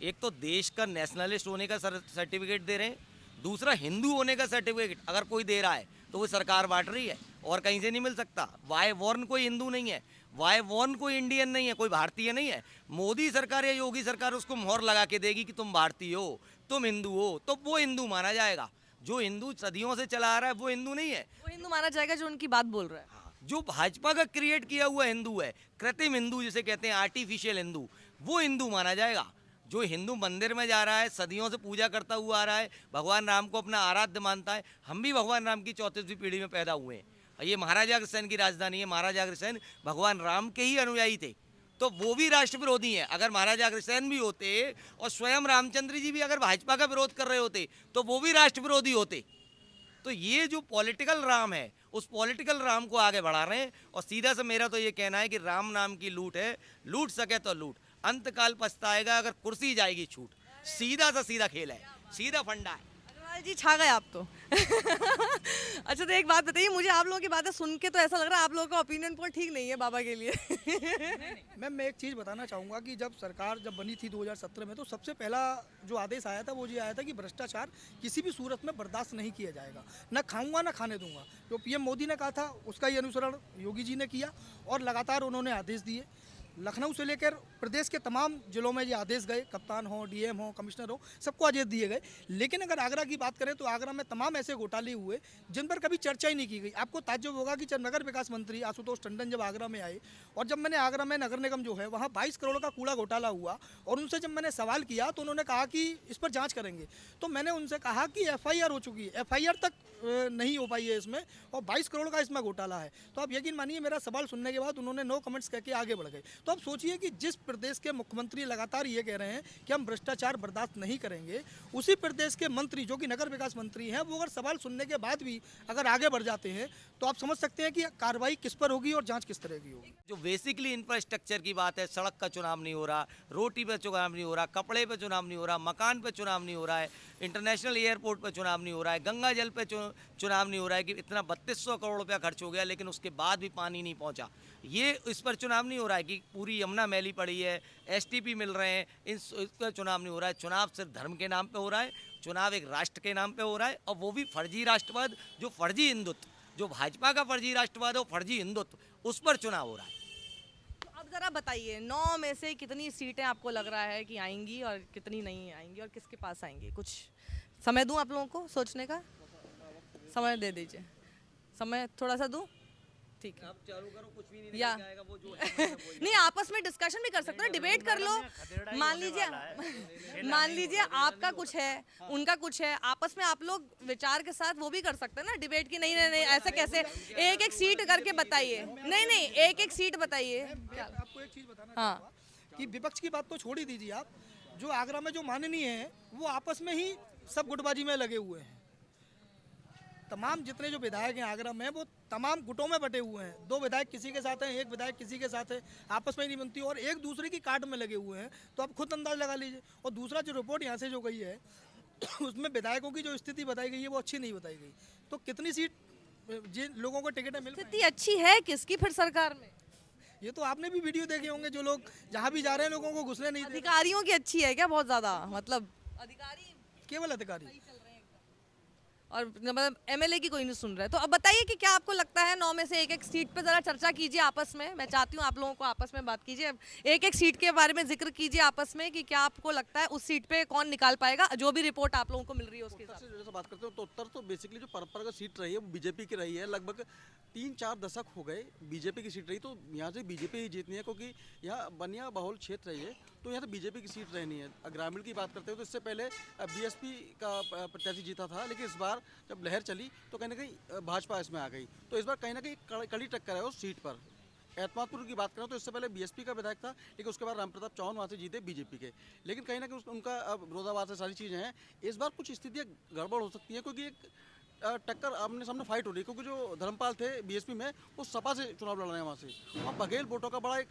एक तो देश का नेशनलिस्ट होने का सर्टिफिकेट दे रहे हैं, दूसरा हिंदू होने का सर्टिफिकेट अगर कोई दे रहा है तो वो सरकार बांट रही है और कहीं से नहीं मिल सकता। वाई वॉर्न कोई हिंदू नहीं है, वाई वॉर्न कोई इंडियन नहीं है, कोई भारतीय नहीं है। मोदी सरकार या योगी सरकार उसको मोहर लगा के देगी कि तुम भारतीय हो, तुम हिंदू हो, तो वो हिंदू माना जाएगा। जो हिंदू सदियों से चला आ रहा है वो हिंदू नहीं है। वो हिंदू माना जाएगा जो उनकी बात बोल रहा है। जो भाजपा का क्रिएट किया हुआ हिंदू है, कृत्रिम हिंदू जिसे कहते हैं, आर्टिफिशियल हिंदू, वो हिंदू माना जाएगा। जो हिंदू मंदिर में जा रहा है, सदियों से पूजा करता हुआ आ रहा है, भगवान राम को अपना आराध्य मानता है, हम भी भगवान राम की 34वीं पीढ़ी में पैदा हुए हैं। ये महाराजा अग्रसेन की राजधानी है, महाराजा अग्रसेन भगवान राम के ही अनुयायी थे, तो वो भी राष्ट्र विरोधी हैं। अगर महाराजा अग्रसेन भी होते और स्वयं रामचंद्र जी भी अगर भाजपा का विरोध कर रहे होते तो वो भी राष्ट्र विरोधी होते। तो ये जो पॉलिटिकल राम है, उस पॉलिटिकल राम को आगे बढ़ा रहे हैं। और सीधा से मेरा तो ये कहना है कि राम नाम की लूट है, लूट सके तो लूट, अंतकाल पछताएगा अगर कुर्सी जाएगी छूट। सीधा सा सीधा खेल है, सीधा फंडा है। लाल जी छा गए आप तो। अच्छा, तो एक बात बताइए मुझे, आप लोगों की बातें सुन के तो ऐसा लग रहा है आप लोगों का ओपिनियन पोल ठीक नहीं है बाबा के लिए। मैम मैं एक चीज़ बताना चाहूँगा कि जब सरकार जब बनी थी 2017 में, तो सबसे पहला जो आदेश आया था वो ये आया था कि भ्रष्टाचार किसी भी सूरत में बर्दाश्त नहीं किया जाएगा, ना खाऊंगा ना खाने दूंगा। जो पीएम मोदी ने कहा था उसका ही अनुसरण योगी जी ने किया और लगातार उन्होंने आदेश दिए। लखनऊ से लेकर प्रदेश के तमाम जिलों में ये आदेश गए, कप्तान हो, डीएम हो, कमिश्नर हो, सबको आदेश दिए गए। लेकिन अगर आगरा की बात करें तो आगरा में तमाम ऐसे घोटाले हुए जिन पर कभी चर्चा ही नहीं की गई। आपको ताज्जुब होगा कि जब नगर विकास मंत्री आशुतोष टंडन जब आगरा में आए और जब मैंने आगरा में नगर निगम जो है वहाँ 22 करोड़ का कूड़ा घोटाला हुआ और उनसे जब मैंने सवाल किया तो उन्होंने कहा कि इस पर जाँच करेंगे। तो मैंने उनसे कहा कि FIR हो चुकी है, FIR तक नहीं हो पाई है इसमें और 22 करोड़ का इसमें घोटाला है। तो आप यकीन मानिए मेरा सवाल सुनने के बाद उन्होंने नो कमेंट्स कह के आगे बढ़ गए। तो अब सोचिए कि जिस प्रदेश के मुख्यमंत्री लगातार ये कह रहे हैं कि हम भ्रष्टाचार बर्दाश्त नहीं करेंगे, उसी प्रदेश के मंत्री जो कि नगर विकास मंत्री हैं वो अगर सवाल सुनने के बाद भी अगर आगे बढ़ जाते हैं तो आप समझ सकते हैं कि कार्रवाई किस पर होगी और जांच किस तरह की होगी। जो बेसिकली इंफ्रास्ट्रक्चर की बात है, सड़क का चुनाव नहीं हो रहा, रोटी पे चुनाव नहीं हो रहा, कपड़े पे चुनाव नहीं हो रहा, मकान पे चुनाव नहीं हो रहा है, इंटरनेशनल एयरपोर्ट पे चुनाव नहीं हो रहा है, गंगा जल पे चुनाव नहीं हो रहा है कि इतना 3200 करोड़ रुपया खर्च हो गया लेकिन उसके बाद भी पानी नहीं पहुंचा। ये इस पर चुनाव नहीं हो रहा है कि पूरी यमुना मैली पड़ी है, STP मिल रहे हैं, इस पर चुनाव नहीं हो रहा है। चुनाव सिर्फ धर्म के नाम पे हो रहा है, चुनाव एक राष्ट्र के नाम पे हो रहा है और वो भी फर्जी राष्ट्रवाद, जो फर्जी हिंदुत्व, जो भाजपा का फर्जी राष्ट्रवाद है, फर्जी हिंदुत्व, उस पर चुनाव हो रहा है। तो अब जरा बताइए 9 में से कितनी सीटें आपको लग रहा है कि आएंगी और कितनी नहीं आएंगी और किसके पास आएंगी? कुछ समय दूं आप लोगों को सोचने का? समय दे दीजिए, समय थोड़ा सा दूं? ठीक है, आप चालू करो, कुछ भी नहीं या आएगा वो जो नहीं, आपस में डिस्कशन भी कर सकते हो, डिबेट कर लो। मान लीजिए आपका कुछ है, उनका कुछ है, आपस में आप लोग विचार के साथ वो भी कर सकते हैं ना डिबेट की। नहीं नहीं नहीं, ऐसा कैसे, एक एक सीट करके बताइए। नहीं नहीं, एक एक सीट बताइए। आपको एक चीज़ बताना हाँ। चाहूँगा कि विपक्ष की बात तो छोड़ ही दीजिए आप, जो आगरा में जो माननीय हैं वो आपस में ही सब गुटबाजी में लगे हुए हैं। तमाम जितने जो विधायक हैं आगरा में वो तमाम गुटों में बटे हुए हैं। 2 विधायक किसी के साथ हैं, 1 विधायक किसी के साथ है, आपस में ही नहीं बनती और एक दूसरे की काट में लगे हुए हैं। तो आप खुद अंदाज लगा लीजिए। और दूसरा जो रिपोर्ट यहाँ से जो गई है उसमें विधायकों की जो स्थिति बताई गई है वो अच्छी नहीं बताई गई। तो कितनी सीट जिन लोगों को टिकटें मिल स्थिति अच्छी है किसकी फिर सरकार में? ये तो आपने भी वीडियो देखे होंगे, जो लोग जहाँ भी जा रहे हैं लोगों को घुसने नहीं दे रहे। अधिकारियों की अच्छी है क्या बहुत ज्यादा? मतलब अधिकारी केवल अधिकारी। और मतलब MLA की कोई नहीं सुन रहा है। तो अब बताइए कि क्या आपको लगता है 9 में से एक एक सीट पे जरा चर्चा कीजिए आपस में। मैं चाहती हूँ आप लोगों को आपस में बात कीजिए, एक एक सीट के बारे में जिक्र कीजिए आपस में कि क्या आपको लगता है उस सीट पे कौन निकाल पाएगा, जो भी रिपोर्ट आप लोगों को मिल रही है उसके हिसाब से। जैसे बात करते हो तो उत्तर तो बेसिकली जो परंपरागत सीट रही है वो बीजेपी की रही है। लगभग 3-4 दशक हो गए बीजेपी की सीट रही, तो यहाँ से बीजेपी ही जीतनी है क्योंकि यहाँ बनिया बहुल क्षेत्र है ये, तो यहाँ तो बीजेपी की सीट रहनी है। ग्रामीण की बात करते हो तो इससे पहले BSP का प्रत्याशी जीता था, लेकिन इस बार जब लहर चली तो कहीं ना कहीं भाजपा इसमें आ गई। तो इस बार कहीं ना कहीं कड़ी टक्कर है उस सीट पर। एतमादपुर की बात करें तो इससे पहले BSP का विधायक था, लेकिन उसके बाद रामप्रताप चौहान वहाँ से जीते बीजेपी के। लेकिन कहीं ना कहीं उनका अब विरोधाभास से सारी चीज़ें हैं। इस बार कुछ स्थितियाँ गड़बड़ हो सकती हैं क्योंकि एक टक्कर आमने सामने फाइट हो रही है, क्योंकि जो धर्मपाल थे BSP में वो सपा से चुनाव लड़ रहे हैं वहाँ से, वहाँ बघेल वोटों का बड़ा एक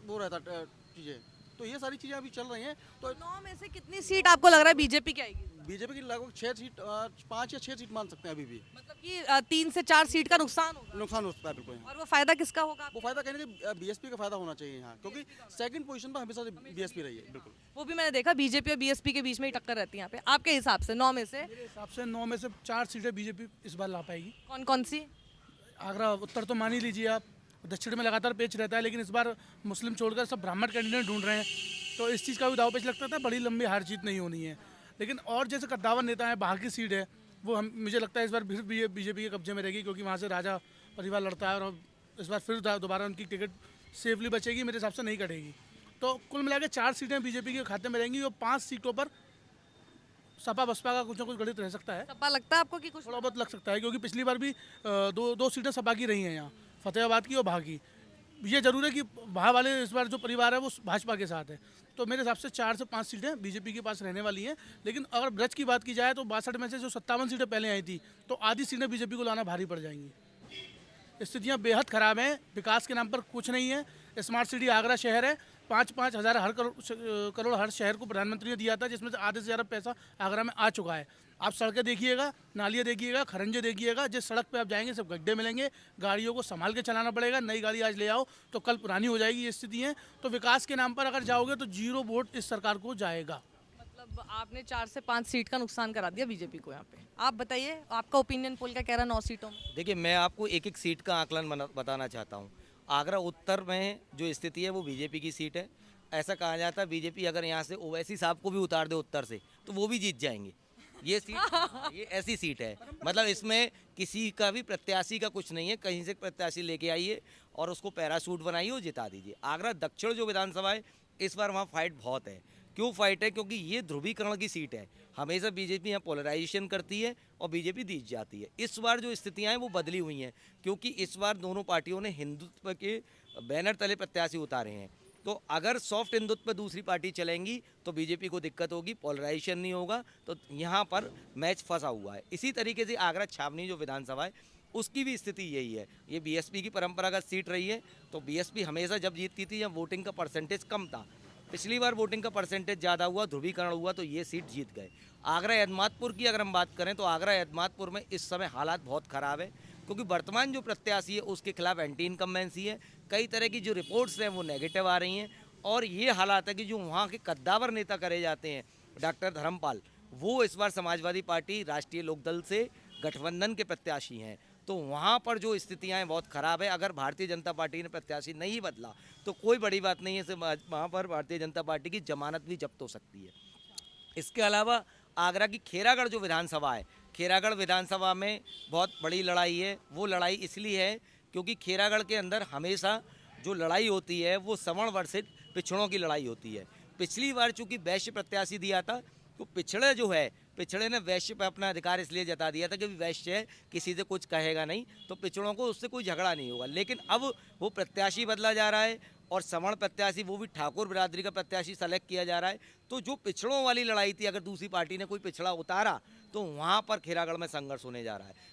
वो रहता चीज़ें। तो ये सारी चीज़ें अभी चल रही हैं। तो 9 में से कितनी सीट आपको लग रहा है बीजेपी की आएगी? बीजेपी की लगभग 6 सीट 5 या 6 सीट मान सकते हैं अभी भी। मतलब कि 3 से 4 सीट का नुकसान होगा नुकसान हो सकता है बिल्कुल। और वो फायदा किसका होगा? वो फायदा कहने के BSP का फायदा होना चाहिए यहाँ, क्योंकि सेकंड पोजीशन पर हमेशा से BSP रही है। बिल्कुल, वो भी मैंने देखा बीजेपी और BSP के बीच में ही टक्कर रहती है यहाँ पे। आपके हिसाब से 9 में से मेरे हिसाब से 9 में से 4 सीटें बीजेपी इस बार ला पाएगी। कौन कौन सी? आगरा उत्तर तो मान ही लीजिए आप, दक्षिण में लगातार पेच रहता है, लेकिन इस बार मुस्लिम छोड़कर सब ब्राह्मण कैंडिडेट ढूंढ रहे हैं, तो इस चीज़ का भी दाव पेच लगता था। बड़ी लंबी हार जीत नहीं होनी है। लेकिन और जैसे कद्दावर नेता है, बाहर की सीट है, वो हम मुझे लगता है इस बार फिर भी बीजेपी के कब्जे में रहेगी, क्योंकि वहाँ से राजा परिवार लड़ता है और इस बार फिर दोबारा उनकी टिकट सेफली बचेगी, मेरे हिसाब से नहीं कटेगी। तो कुल मिला के 4 सीटें बीजेपी के खाते में रहेंगी और 5 सीटों पर सपा बसपा का कुछ ना कुछ गणित रह सकता है। सपा लगता है आपको कि कुछ? थोड़ा बहुत लग सकता है, क्योंकि पिछली बार भी दो सीटें सपा की रही हैं यहाँ, फतेहाबाद की और भा की। ये जरूर है कि भा वाले इस बार जो परिवार है वो भाजपा के साथ है, तो मेरे हिसाब से 4 से 5 सीटें बीजेपी के पास रहने वाली हैं। लेकिन अगर ब्रज की बात की जाए तो 62 में से जो 57 सीटें पहले आई थी, तो आधी सीटें बीजेपी को लाना भारी पड़ जाएंगी। स्थितियाँ बेहद ख़राब हैं, विकास के नाम पर कुछ नहीं है। स्मार्ट सिटी आगरा शहर है, 5-5 हज़ार हर करोड़ हर शहर को प्रधानमंत्री ने दिया था, जिसमें से आधे से ज़्यादा पैसा आगरा में आ चुका है। आप सड़कें देखिएगा, नालियाँ देखिएगा, खरंजे देखिएगा, जिस सड़क पे आप जाएंगे सब गड्ढे मिलेंगे, गाड़ियों को संभाल के चलाना पड़ेगा। नई गाड़ी आज ले आओ तो कल पुरानी हो जाएगी, ये स्थिति है। तो विकास के नाम पर अगर जाओगे तो 0 वोट इस सरकार को जाएगा। मतलब आपने 4 से 5 सीट का नुकसान करा दिया बीजेपी को यहाँ पे। आप बताइए, आपका ओपिनियन पोल क्या कह रहा है 9 सीटों में? देखिए, मैं आपको एक एक सीट का आकलन बताना चाहता हूँ। आगरा उत्तर में जो स्थिति है वो बीजेपी की सीट है। ऐसा कहा जाता है बीजेपी अगर यहाँ से ओवैसी साहब को भी उतार दे उत्तर से तो वो भी जीत जाएंगे। ये सीट ये ऐसी सीट है, मतलब इसमें किसी का भी प्रत्याशी का कुछ नहीं है। कहीं से प्रत्याशी लेके आइए और उसको पैराशूट बनाइए और जिता दीजिए। आगरा दक्षिण जो विधानसभा है इस बार वहाँ फाइट बहुत है। क्यों फाइट है? क्योंकि ये ध्रुवीकरण की सीट है। हमेशा बीजेपी यहाँ पोलराइजेशन करती है और बीजेपी जीत जाती है। इस बार जो स्थितियाँ हैं वो बदली हुई हैं, क्योंकि इस बार दोनों पार्टियों ने हिंदुत्व के बैनर तले प्रत्याशी उतारे हैं। तो अगर सॉफ्ट हिंदुत्व पर दूसरी पार्टी चलेंगी तो बीजेपी को दिक्कत होगी, पोलराइजेशन नहीं होगा। तो यहाँ पर मैच फंसा हुआ है। इसी तरीके से आगरा छावनी जो विधानसभा है उसकी भी स्थिति यही है। ये बीएसपी की परंपरागत सीट रही है। तो बीएसपी हमेशा जब जीतती थी जब वोटिंग का परसेंटेज कम था, पिछली बार वोटिंग का परसेंटेज ज़्यादा हुआ, ध्रुवीकरण हुआ, तो ये सीट जीत गए। आगरा एदमातपुर की अगर हम बात करें तो आगरा एदमातपुर में इस समय हालात बहुत ख़राब है, क्योंकि वर्तमान जो प्रत्याशी है उसके खिलाफ एंटी इनकम्बेंसी है। कई तरह की जो रिपोर्ट्स हैं वो नेगेटिव आ रही हैं। और ये हालात है कि जो वहाँ के कद्दावर नेता करे जाते हैं डॉक्टर धर्मपाल, वो इस बार समाजवादी पार्टी राष्ट्रीय लोकदल से गठबंधन के प्रत्याशी हैं। तो वहाँ पर जो स्थितियाँ हैं बहुत ख़राब है। अगर भारतीय जनता पार्टी ने प्रत्याशी नहीं बदला तो कोई बड़ी बात नहीं है, वहाँ पर भारतीय जनता पार्टी की जमानत भी जब्त हो सकती है। इसके अलावा आगरा की खेरागढ़ जो विधानसभा है, खेरागढ़ विधानसभा में बहुत बड़ी लड़ाई है। वो लड़ाई इसलिए है क्योंकि खेरागढ़ के अंदर हमेशा जो लड़ाई होती है वो सवर्ण वर्सेस पिछड़ों की लड़ाई होती है। पिछली बार चूँकि वैश्य प्रत्याशी दिया था तो पिछड़े जो है, पिछड़े ने वैश्य पर अपना अधिकार इसलिए जता दिया था कि वैश्य है, किसी से कुछ कहेगा नहीं, तो पिछड़ों को उससे कोई झगड़ा नहीं होगा। लेकिन अब वो प्रत्याशी बदला जा रहा है और सवर्ण प्रत्याशी, वो भी ठाकुर बिरादरी का प्रत्याशी सेलेक्ट किया जा रहा है। तो जो पिछड़ों वाली लड़ाई थी, अगर दूसरी पार्टी ने कोई पिछड़ा उतारा तो वहाँ पर खेरागढ़ में संघर्ष होने जा रहा है।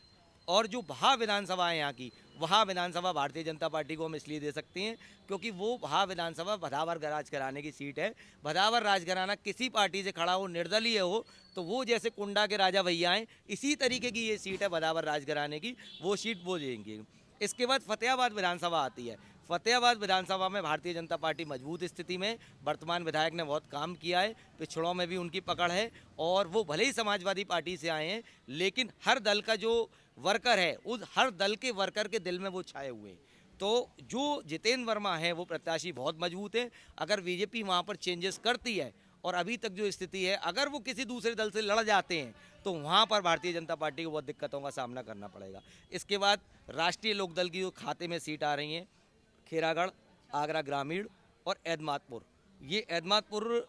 और जो वहा विधानसभा है यहाँ की, वहा विधानसभा भारतीय जनता पार्टी को हम इसलिए दे सकते हैं क्योंकि वो वहा विधानसभा भदावर राज कराने की सीट है। भदावर राज कराना किसी पार्टी से खड़ा हो, निर्दलीय हो, तो वो जैसे कुंडा के राजा भैया हैं, इसी तरीके की ये सीट है भदावर राज कराने की, वो सीट वो देंगे। इसके बाद फतेहाबाद विधानसभा आती है। फतेहाबाद विधानसभा में भारतीय जनता पार्टी मजबूत स्थिति में, वर्तमान विधायक ने बहुत काम किया है, पिछड़ों में भी उनकी पकड़ है और वो भले ही समाजवादी पार्टी से आए हैं लेकिन हर दल का जो वर्कर है उस हर दल के वर्कर के दिल में वो छाए हुए हैं। तो जो जितेंद्र वर्मा है वो प्रत्याशी बहुत मजबूत है। अगर बीजेपी वहाँ पर चेंजेस करती है और अभी तक जो स्थिति है अगर वो किसी दूसरे दल से लड़ जाते हैं तो वहाँ पर भारतीय जनता पार्टी को बहुत दिक्कतों का सामना करना पड़ेगा। इसके बाद राष्ट्रीय लोकदल की जो खाते में सीट आ रही हैं, खेरागढ़, आगरा ग्रामीण और एदमातपुर। ये एदमातपुर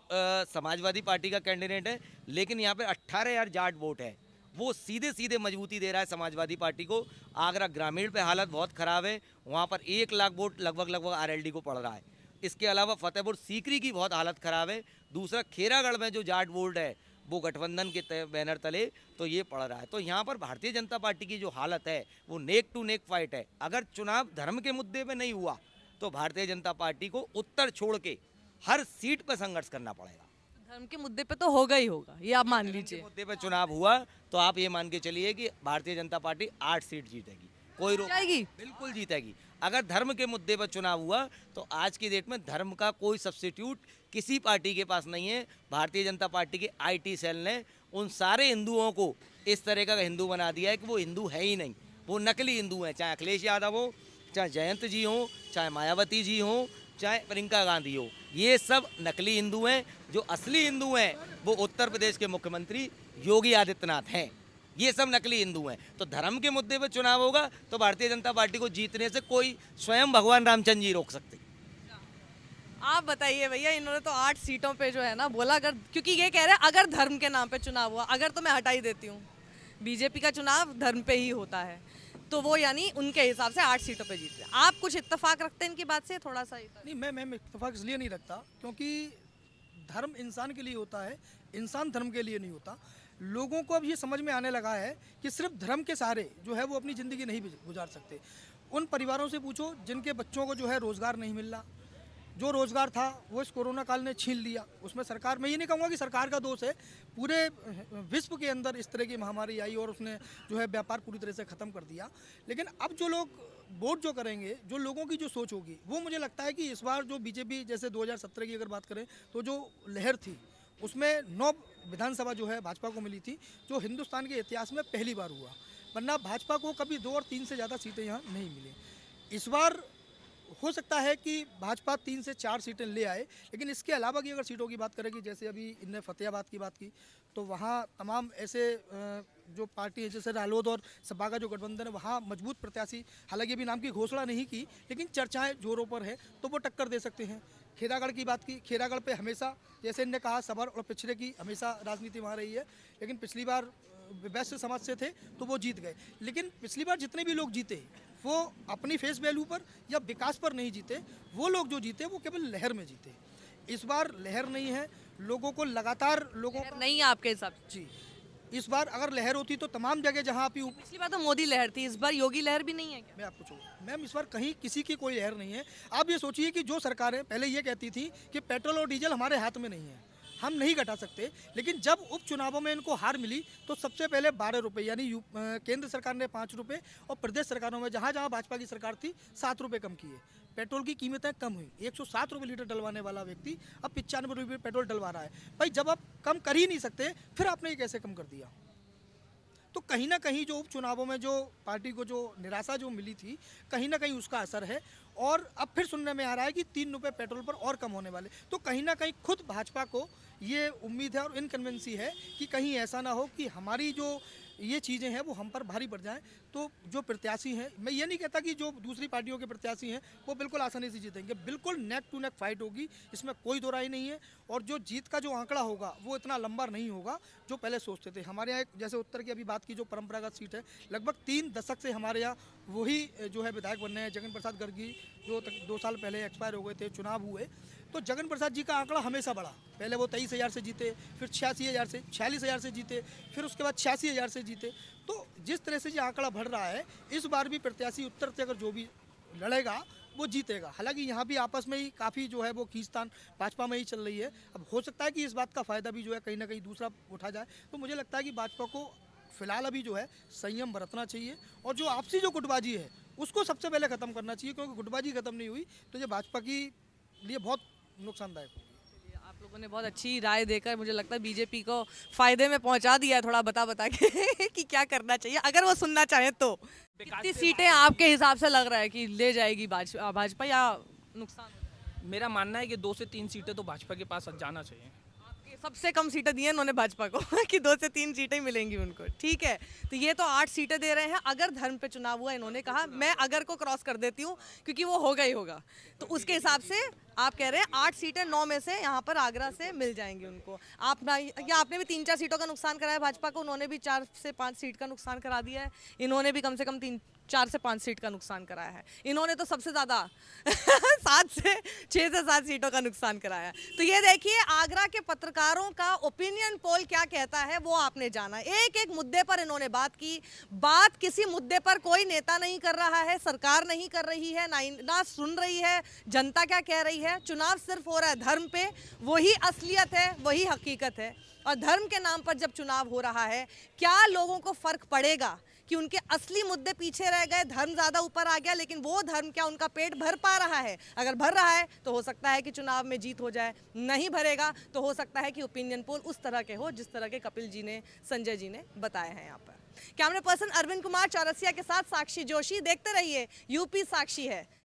समाजवादी पार्टी का कैंडिडेट है लेकिन यहाँ पे 18,000 जाट वोट है, वो सीधे सीधे मजबूती दे रहा है समाजवादी पार्टी को। आगरा ग्रामीण पे हालत बहुत ख़राब है, वहाँ पर 1 लाख वोट लगभग आरएलडी को पड़ रहा है। इसके अलावा फतेहपुर सीकरी की बहुत हालत ख़राब है। दूसरा खेरागढ़ में जो जाट वोट है वो गठबंधन के बैनर तले तो ये पड़ रहा है। तो यहाँ पर भारतीय जनता पार्टी की जो हालत है वो नेक टू नेक फाइट है। अगर चुनाव धर्म के मुद्दे पे नहीं हुआ तो भारतीय जनता पार्टी को उत्तर छोड़ के हर सीट पर संघर्ष करना पड़ेगा। धर्म के मुद्दे पे तो होगा ही होगा, ये आप मान के लीजिए। मुद्दे पे चुनाव हुआ तो आप ये मान के चलिए कि भारतीय जनता पार्टी 8 सीट जीतेगी, कोई रोक जाएगी? बिल्कुल जीतेगी। अगर धर्म के मुद्दे पर चुनाव हुआ तो आज की डेट में धर्म का कोई सब्स्टिट्यूट किसी पार्टी के पास नहीं है। भारतीय जनता पार्टी के आईटी सेल ने उन सारे हिंदुओं को इस तरह का हिंदू बना दिया है कि वो हिंदू है ही नहीं, वो नकली हिंदू हैं। चाहे अखिलेश यादव हो, चाहे जयंत जी हो, चाहे मायावती जी हो, चाहे प्रियंका गांधी हो, ये सब नकली हिंदू हैं। जो असली हिंदू हैं वो उत्तर प्रदेश के मुख्यमंत्री योगी आदित्यनाथ हैं। ये सब नकली हिंदू हैं। तो धर्म के मुद्दे पर चुनाव होगा तो भारतीय जनता पार्टी को जीतने से कोई स्वयं भगवान रामचंद्र जी रोक सकते। आप बताइए भैया, इन्होंने तो 8 सीटों पे जो है ना बोला, अगर क्योंकि ये कह रहे हैं अगर धर्म के नाम पे चुनाव हुआ, अगर तो मैं हटा ही देती हूँ, बीजेपी का चुनाव धर्म पे ही होता है, तो वो यानी उनके हिसाब से 8 सीटों पे जीते। आप कुछ इत्तेफाक रखते हैं इनकी बात से? थोड़ा सा नहीं, मैं इत्तेफाक इसलिए नहीं रखता क्योंकि धर्म इंसान के लिए होता है, इंसान धर्म के लिए नहीं होता। लोगों को अब ये समझ में आने लगा है कि सिर्फ धर्म के सहारे जो है वो अपनी ज़िंदगी नहीं गुजार सकते। उन परिवारों से पूछो जिनके बच्चों को जो है रोज़गार नहीं मिल रहा, जो रोजगार था वो इस कोरोना काल ने छीन लिया। उसमें सरकार, मैं ये नहीं कहूँगा कि सरकार का दोष है, पूरे विश्व के अंदर इस तरह की महामारी आई और उसने जो है व्यापार पूरी तरह से ख़त्म कर दिया। लेकिन अब जो लोग वोट जो करेंगे, जो लोगों की जो सोच होगी, वो मुझे लगता है कि इस बार जो बीजेपी, जैसे 2017 की अगर बात करें तो जो लहर थी उसमें 9 विधानसभा जो है भाजपा को मिली थी, जो हिंदुस्तान के इतिहास में पहली बार हुआ। वरना भाजपा को कभी 2 और 3 से ज़्यादा सीटें यहाँ नहीं मिली। इस बार हो सकता है कि भाजपा 3 से 4 सीटें ले आए, लेकिन इसके अलावा की अगर सीटों की बात करें कि जैसे अभी इनने फतेहाबाद की बात की, तो वहाँ तमाम ऐसे जो पार्टी है, जैसे रालोद और सपा का जो गठबंधन है, वहाँ मजबूत प्रत्याशी, हालांकि अभी नाम की घोषणा नहीं की, लेकिन चर्चाएं जोरों पर है, तो वो टक्कर दे सकते हैं। खेरागढ़ की बात की, खेरागढ़ पे हमेशा, जैसे इनने कहा, सबर और पिछड़े की हमेशा राजनीति वहाँ रही है, लेकिन पिछली बार वैश्य समाज से थे तो वो जीत गए। लेकिन पिछली बार जितने भी लोग जीते वो अपनी फेस वैल्यू पर या विकास पर नहीं जीते, वो लोग जो जीते वो केवल लहर में जीते। इस बार लहर नहीं है, लोगों को लगातार लहर नहीं है आपके हिसाब से? जी, इस बार अगर लहर होती तो तमाम जगह जहाँ आप पिछली बार तो मोदी लहर थी, इस बार योगी लहर भी नहीं है क्या? मैं आपको छोड़ू मैम, इस बार कहीं किसी की कोई लहर नहीं है। आप ये सोचिए कि जो सरकारें पहले ये कहती थी कि पेट्रोल और डीजल हमारे हाथ में नहीं है, हम नहीं घटा सकते, लेकिन जब उपचुनावों में इनको हार मिली तो सबसे पहले 12 रुपये, यानी केंद्र सरकार ने 5 रुपये और प्रदेश सरकारों में जहाँ जहाँ भाजपा की सरकार थी 7 रुपये कम किए। पेट्रोल की कीमतें कम हुई, 107 रुपये लीटर डलवाने वाला व्यक्ति अब 95 रुपये पेट्रोल डलवा रहा है। भाई जब आप कम कर ही नहीं सकते, फिर आपने ये कैसे कम कर दिया? तो कहीं ना कहीं जो उपचुनावों में जो पार्टी को जो निराशा जो मिली थी, कहीं ना कहीं उसका असर है। और अब फिर सुनने में आ रहा है कि 3 रुपये पेट्रोल पर और कम होने वाले। तो कहीं ना कहीं खुद भाजपा को ये उम्मीद है और इनकन्वेंसी है कि कहीं ऐसा ना हो कि हमारी जो ये चीज़ें हैं वो हम पर भारी पड़ जाएं। तो जो प्रत्याशी हैं, मैं ये नहीं कहता कि जो दूसरी पार्टियों के प्रत्याशी हैं वो बिल्कुल आसानी से जीतेंगे, बिल्कुल नेक टू नेक फाइट होगी, इसमें कोई दो राय नहीं है। और जो जीत का जो आंकड़ा होगा वो इतना लंबा नहीं होगा जो पहले सोचते थे। हमारे यहाँ जैसे उत्तर की अभी बात की, जो परंपरागत सीट है, लगभग 3 दशक से हमारे यहाँ वही जो है विधायक बन रहे हैं। जगन प्रसाद गर्गी जो 2 साल पहले एक्सपायर हो गए थे, चुनाव हुए, तो जगन प्रसाद जी का आंकड़ा हमेशा बढ़ा। पहले वो 23,000 से जीते, फिर 86,000 से, 46,000 से जीते, फिर उसके बाद 86,000 से जीते। तो जिस तरह से ये आंकड़ा बढ़ रहा है, इस बार भी प्रत्याशी उत्तर से अगर जो भी लड़ेगा वो जीतेगा। हालांकि यहाँ भी आपस में ही काफ़ी जो है वो खींचतान भाजपा में ही चल रही है। अब हो सकता है कि इस बात का फ़ायदा भी जो है कहीं ना कहीं दूसरा उठा जाए। तो मुझे लगता है कि भाजपा को फिलहाल अभी जो है संयम बरतना चाहिए, और जो आपसी जो गुटबाजी है उसको सबसे पहले ख़त्म करना चाहिए, क्योंकि गुटबाजी ख़त्म नहीं हुई तो ये भाजपा की लिए बहुत नुकसानदायक होगी। आप लोगों ने बहुत अच्छी राय देकर मुझे लगता है बीजेपी को फायदे में पहुंचा दिया है, थोड़ा बता के कि क्या करना चाहिए अगर वो सुनना चाहे तो। कितनी सीटें आपके हिसाब से लग रहा है कि ले जाएगी भाजपा या नुकसान? मेरा मानना है कि 2 से 3 सीटें तो भाजपा के पास जाना चाहिए। आपके सबसे कम सीटें दी हैं इन्होंने भाजपा को कि 2 से 3 सीटें मिलेंगी उनको, ठीक है। तो ये तो 8 सीटें दे रहे हैं। अगर धर्म पे चुनाव हुआ, इन्होंने कहा मैं अगर को क्रॉस कर देती हूँ क्योंकि वो होगा ही होगा, तो उसके हिसाब से आप कह रहे हैं 8 सीटें 9 में से यहाँ पर आगरा से मिल जाएंगी उनको। आपने भी 3-4 सीटों का नुकसान कराया भाजपा को, उन्होंने भी 4 से 5 सीट का नुकसान करा दिया है। इन्होंने भी कम से कम 4 से 5 सीट का नुकसान कराया है। इन्होंने तो सबसे ज़्यादा 6 से 7 सीटों का नुकसान कराया है। तो ये देखिए आगरा के पत्रकारों का ओपिनियन पोल क्या कहता है वो आपने जाना। एक एक मुद्दे पर इन्होंने बात की। बात किसी मुद्दे पर कोई नेता नहीं कर रहा है, सरकार नहीं कर रही है, ना सुन रही है जनता क्या कह रही है। चुनाव सिर्फ हो रहा है धर्म पे, वही असलियत है, वही हकीकत है। और धर्म के नाम पर जब चुनाव हो रहा है, क्या लोगों को फर्क पड़ेगा कि उनके असली मुद्दे पीछे रह गए, धर्म ज़्यादा ऊपर आ गया, लेकिन वो धर्म क्या उनका पेट भर पा रहा है? अगर भर रहा है तो हो सकता है कि चुनाव में जीत हो जाए, नहीं भरेगा तो हो सकता है कि ओपिनियन पोल उस तरह के हो जिस तरह के कपिल जी ने, संजय जी ने बताए हैं। यहाँ पर कैमरा पर्सन अरविंद कुमार चौरसिया के साथ साक्षी जोशी। देखते रहिए यूपी साक्षी है।